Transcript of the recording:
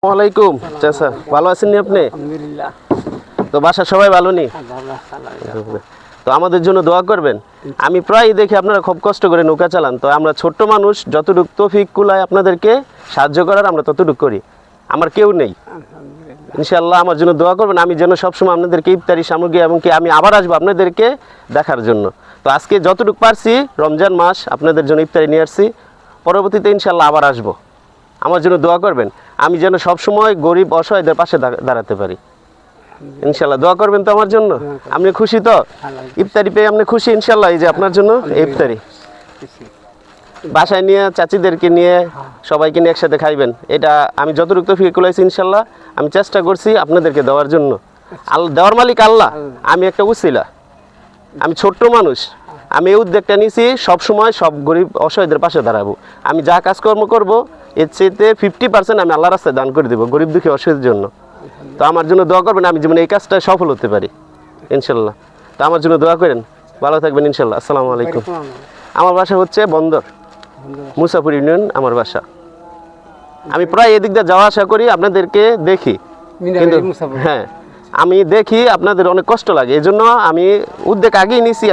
ওয়ালাইকুম চাচা, ভালো আছেন নি আপনি? আলহামদুলিল্লাহ। তো বাসা সবাই ভালো নি? ভালো আলহামদুলিল্লাহ। তো আমাদের জন্য দোয়া করবেন। আমি প্রায় দেখি আপনারা খুব কষ্ট করে নৌকা চালান, তো আমরা ছোট্ট মানুষ, যতটুকু তৌফিক কুলায় আপনাদেরকে সাহায্য করার আমরা ততটুকু করি। আমার কেউ নেই, আলহামদুলিল্লাহ। ইনশাআল্লাহ আমার জন্য দোয়া করবেন। আমি যেন সবসময় আপনাদেরকে ইফতারি সামগ্রী এবং কি আমি আবার আসবো আপনাদেরকে দেখার জন্য। তো আজকে যতটুকু পারছি, রমজান মাস আপনাদের জন্য ইফতারি নিয়ে আসছি, পরবর্তীতে ইনশাআল্লাহ আবার আসবো। আমার জন্য দোয়া করবেন, আমি যেন সবসময় গরিব অসহায়দের পাশে দাঁড়াতে পারি। ইনশাআল্লাহ দোয়া করবেন তো আমার জন্য? আপনি খুশি তো? ইফতারি পেয়ে আপনি খুশি ইনশাআল্লাহ? এই যে আপনার জন্য ইফতারি বাসায় নিয়ে চাচিদেরকে নিয়ে সবাইকে নিয়ে একসাথে খাইবেন। এটা আমি যতটুকু তৌফিক কুলাইছি ইনশাআল্লাহ আমি চেষ্টা করছি আপনাদেরকে দেওয়ার জন্য। আল্লাহ দেওয়ার মালিক আল্লাহ, আমি একটা উসিলা, আমি ছোট্ট মানুষ। আমি এই উদ্যোগটা নিয়েছি সবসময় সব গরিব অসহায়দের পাশে দাঁড়াবো। আমি যা কাজকর্ম করবো এর চেয়ে 50% আমি আল্লাহ রাস্তায় দান করে দেবো গরিব দুঃখী অসহায়ের জন্য। তো আমার জন্য দোয়া করবেন, আমি যেমন এই কাজটা সফল হতে পারি ইনশাল্লাহ। তো আমার জন্য দোয়া করেন, ভালো থাকবেন ইনশাল্লাহ। আসসালামু আলাইকুম। আমার বাসা হচ্ছে বন্দর, মুসাফর ইউনিয়ন আমার বাসা। আমি প্রায় এদিক দিয়ে যাওয়া আসা করি, আপনাদেরকে দেখি, কিন্তু হ্যাঁ আমি দেখি আপনাদের অনেক কষ্ট লাগে, এই জন্য আমি উদ্যোগ আগেই নিয়েছি।